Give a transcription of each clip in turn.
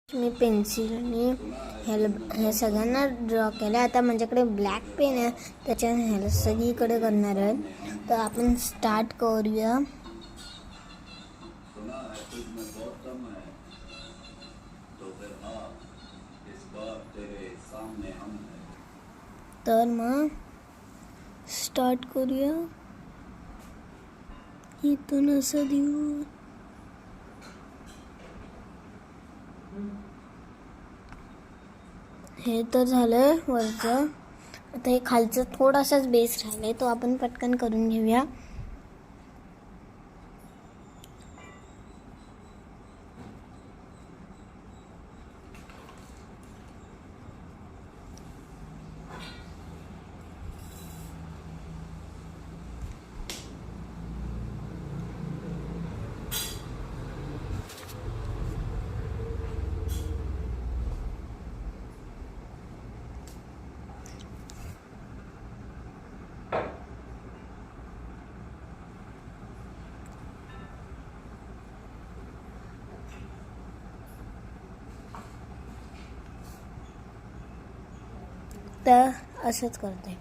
मी पेन्सिलने ह्या सगळ्यांना ड्रॉ केलं. आता माझ्याकडे ब्लॅक पेन आहे, त्याच्याने ह्याला सगळीकडे करणार आहे. तर आपण स्टार्ट करूया. तर मग स्टार्ट करूया. इथून असं देऊ. हे तर झालं वरचं. आता हे खालचं थोडासाच बेस राहिलाय, तो आपण पटकन करून घेऊया. तर असंच करते.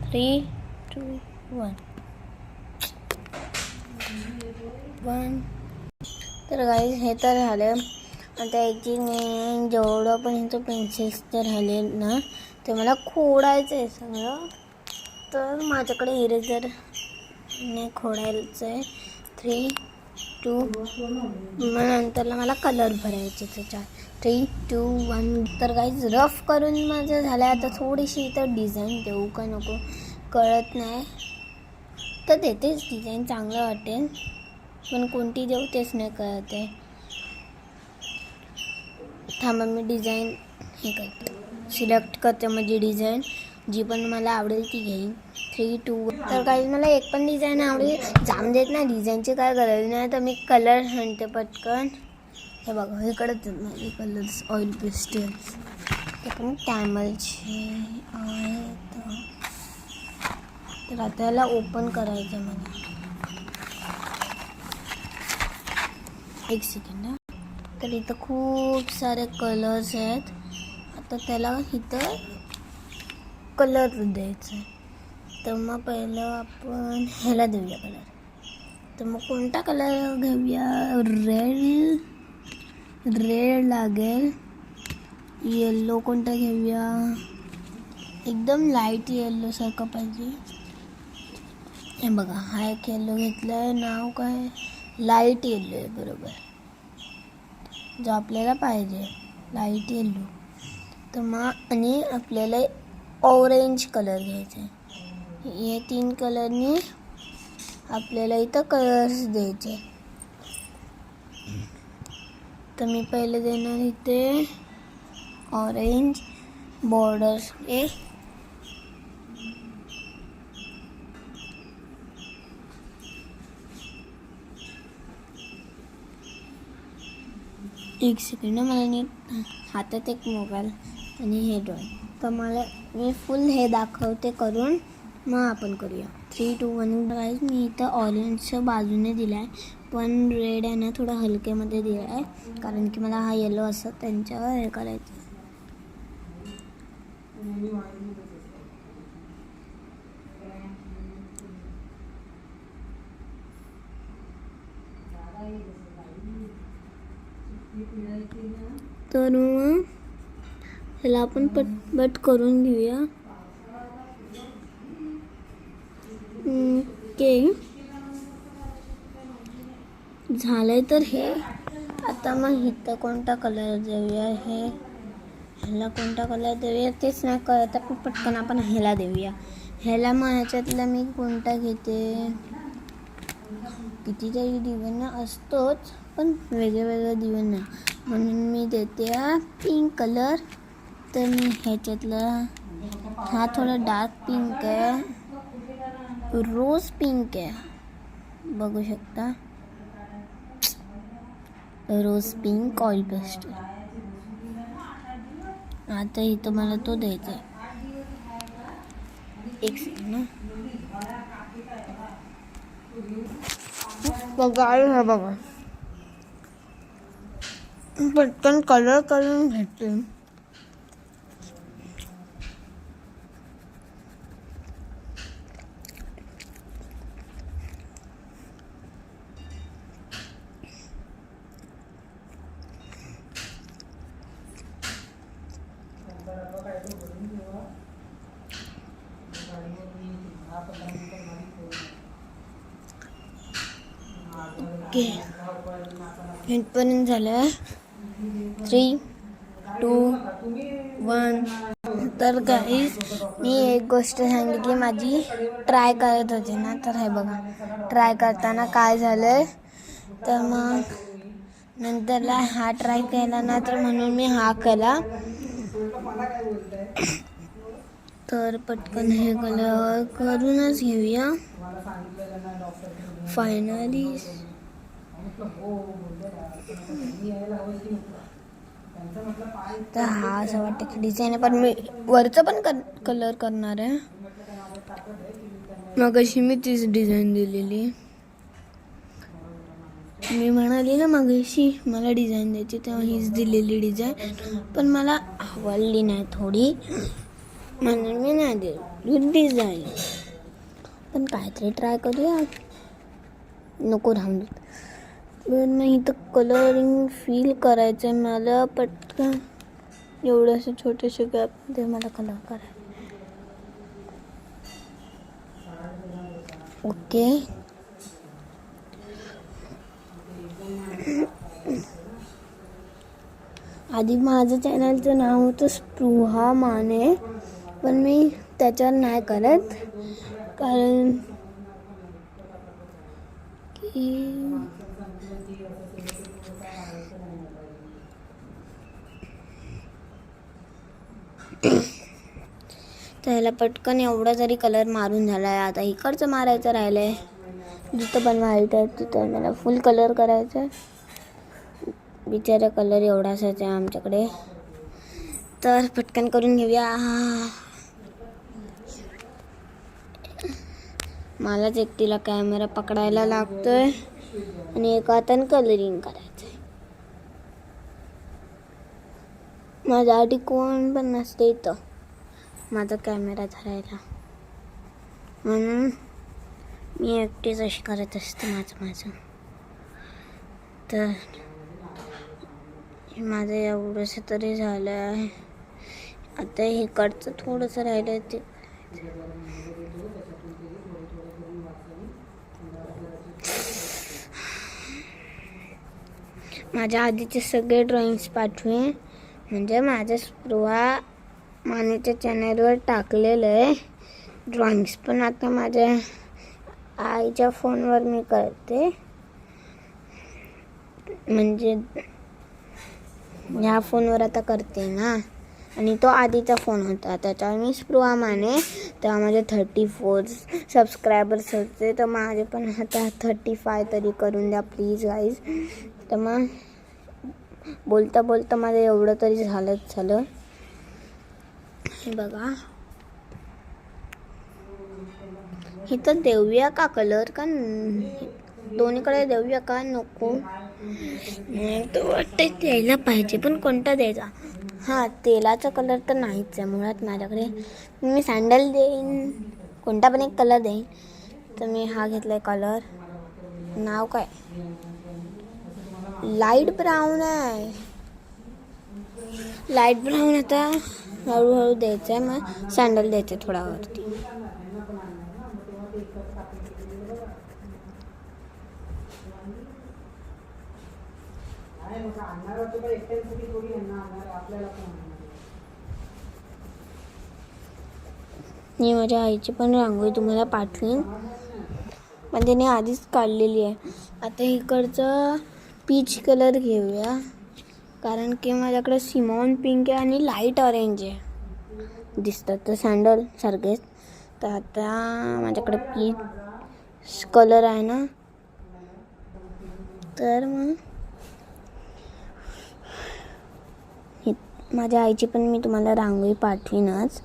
Three two one. तर गाईज हे तर झालं. आता याची जेवढं पण ह्याचं पेन्सिल्स तर राहिले ना, ते मला खोडायचं आहे सगळं. तर माझ्याकडे इरेजर ने खोडायचं आहे. 3 2 मग नंतरला मला कलर भरायचे त्याच्यात. 3 2 1. तर गाईज रफ करून माझं झालं. आता थोडीशी इथं डिझाईन देऊ का नको कळत नाही. तर देतेच डिझाईन, चांगलं वाटेल, पण कोणती देऊ तेच नाही कळत आहे. थांबा मी डिझाईन हे करते, सिलेक्ट करते. म्हणजे डिझाईन जी पण मला आवडेल ती घेईन. 3 2. तर काही मला एक पण डिझाईन आवडेल, जाम देत नाही डिझाईनची काय गरज नाही. तर मी कलर म्हणते पटकन. हे बघा इकडंच माझे कलर्स ऑइल पेस्टल्स, ते पण कॅमलचे आहेत. तर आता याला ओपन करायचं मला. एक सेकंड. तर इथं खूप सारे कलर्स आहेत. आता त्याला इथं कलर द्यायचं आहे. तर मग पहिलं आपण ह्याला देऊया कलर. तर मग कोणता कलर घेऊया? रेड लागेल. येल्लो कोणता घेऊया? एकदम लाईट येल्लो सारखं पाहिजे. हे बघा हा एक येल्लो घेतला आहे. नाव काय? लाईट येल्लो आहे बरोबर, जो आपल्याला पाहिजे लाईट येल्लो. तर मग आणि आपल्याला ऑरेंज कलर घ्यायचा आहे. हे 3 कलरनी आपल्याला इथं कलर्स द्यायचे. तर मी पहिले देणार इथे ऑरेंज बॉर्डर्स. एक सेकंड, मला नीट हातात एक मोबाईल आणि हे ड्रॉइंग. तर मला मी फुल हे दाखवते करून, मग आपण करूया. 3 2 1. गाईज मी इथं ऑरेंजच्या बाजूने दिला आहे, पण रेड आहे ना थोडं हलक्यामध्ये दिला आहे, कारण की मला हा येलो असं त्यांच्यावर हे करायचं. तर मग ह्याला आपण पटपट करून घेऊया. ओके झालंय. तर हे आता मग इथं कोणता कलर देऊया? ह्याला कोणता कलर देऊया तेच नाही कळत, पण पटकन आपण ह्याला देऊया. ह्याला मग ह्याच्यातला मी कोणता घेते? कितीतरी दिवण असतोच, पण वेगळं दिवण, म्हणून मी देते पिंक कलर. तर मी ह्याच्यातला हा थोडा डार्क पिंक आहे, रोज पिंक आहे, बघू शकता. Rose pink oil pastel. आता इथं मला तो द्यायचा आहे. एक सेकंड. गाय हा बघा पटकन कलर करून घेते. ओके इथपर्यंत झालं. 3, 2, 1. तर गाईज मी एक गोष्ट सांगितली माझी ट्राय करत होते ना, तर हे बघा ट्राय करताना काय झालं. तर मग नंतरला हा ट्राय केला ना, तर म्हणून मी हा केला. तर पटकन हे कलर करूनच घेऊया फायनली. तर हा असं वाटतं की डिझाईन आहे, पण मी वरचं पण कलर करणार आहे. मग अशी मी तीच डिझाईन दिलेली. मी म्हणाली ना मगाशी मला डिझाईन द्यायची, तेव्हा हीच दिलेली डिझाईन, पण मला आवडली नाही थोडी, म्हणून मी नाही दिली डिझाईन. पण काहीतरी ट्राय करूया, नको राहून नाही तर कलरिंग फील करायचं आहे मला पटकन. एवढंसं छोटेसे गॅपमध्ये मला कलर करायचं. ओके आधी माझं चॅनलचं नाव होतं स्पृहा माने, पण मी त्याच्यावर नाही करत कारण की त्याला पटकन एवढा जरी कलर मारून झाला आहे. आता इकडचं मारायचं राहिलं आहे, जिथं पण व्हाईट आहे तिथं मला फुल कलर करायचं आहे. बिचारा कलर एवढासाच आहे आमच्याकडे, तर पटकन करून घेऊया. मलाच एकटीला कॅमेरा पकडायला लागतोय आणि एका हाताने कलरिंग करायचं आहे. माझ्यासाठी कोण पण नसते इथं माझा कॅमेरा धरायला, म्हणून मी एकटीच अशी करत असते माझं. तर माझं एवढंसं तरी झालं आहे. आता इकडचं थोडंसं राहिलं आहे ते. माझ्या आधीचे सगळे ड्रॉइंग्स पाठवे, म्हणजे माझ्या स्पृहा मानेच्या चॅनलवर टाकलेलं आहे ड्रॉइंग्स. पण आता माझ्या आईच्या फोनवर मी करते, म्हणजे ह्या फोनवर आता करते ना, आणि तो आधीचा फोन होता त्याच्यावर मी स्पृहा माने, तेव्हा माझे 34 सबस्क्रायबर्स होते. तर माझे पण आता 35 तरी करून द्या प्लीज गाईज. तर मग बोलता बोलता माझं एवढं तरी झालं. हे बघा इथं देऊया का कलर, का दोन्हीकडे देऊया का नको. तर वाटतं द्यायला पाहिजे, पण कोणता द्यायचा. हां तेलाचा कलर तर नाहीच आहे मुळात माझ्याकडे. मी सँडल देईन, कोणता पण एक कलर देईन. तर मी हा घेतला आहे कलर, नाव काय लाईट ब्राऊन आहे. लाईट ब्राऊन आता हळूहळू द्यायचं आहे. मग सँडल द्यायचं थोडा वरती. मी माझ्या आईची पण रांगोळी तुम्हाला पाठवीन, पण तिने आधीच काढलेली आहे. आता इकडचं पीच कलर घेऊया, कारण की माझ्याकडे सिमॉन पिंक आहे आणि लाईट ऑरेंज आहे दिसतात तर सँडल सारखेच. तर आता माझ्याकडे पीच कलर आहे ना, तर मग माझ्या आईची पण मी तुम्हाला रांगोळी पाठवीनच,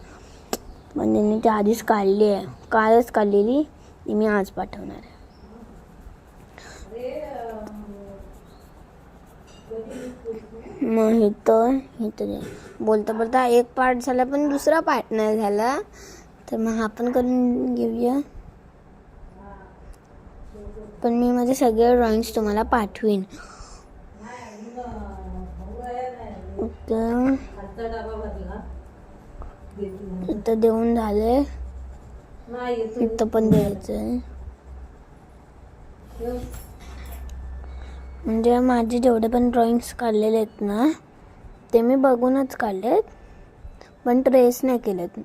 पण त्यांनी ती आधीच काढली आहे, कालच काढलेली ती मी आज पाठवणार आहे. मग इथं बोलता बोलता एक पार्ट झाला पण दुसरा पार्ट नाही झाला, तर मग हा पण करून घेऊया. पण मी माझे सगळे ड्रॉइंग्स तुम्हाला पाठवीन. इथं देऊन झाले, इथं पण द्यायचंय. म्हणजे माझे जेवढे पण ड्रॉइंग्स काढलेले आहेत ना, ते मी बघूनच काढलेत, पण ट्रेस नाही केलेत.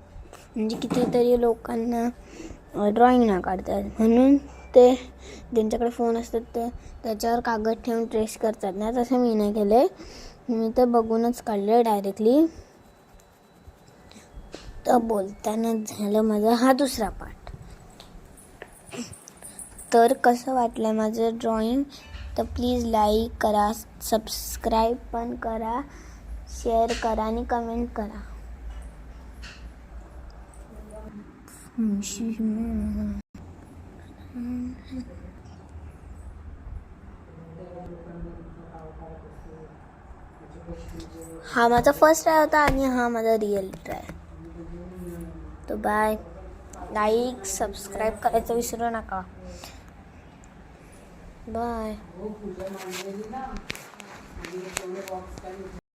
म्हणजे कितीतरी लोकांना ड्रॉइंग नाही काढतात, म्हणून ते ज्यांच्याकडे फोन असतात ते त्याच्यावर कागद ठेवून ट्रेस करतात ना, तसं मी नाही केले. मी तर बघूनच काढले डायरेक्टली. तर बोलताना झालं माझा हा दुसरा पार्ट. तर कसं वाटलं माझं ड्रॉइंग, तर प्लीज लाईक करा, सबस्क्राईब पण करा, शेअर करा आणि कमेंट करा. हा माझा फर्स्ट ट्राय होता आणि हा माझा रिअल ट्राय. तो बाय. लाईक सबस्क्राईब करायचं विसरू नका. बाय.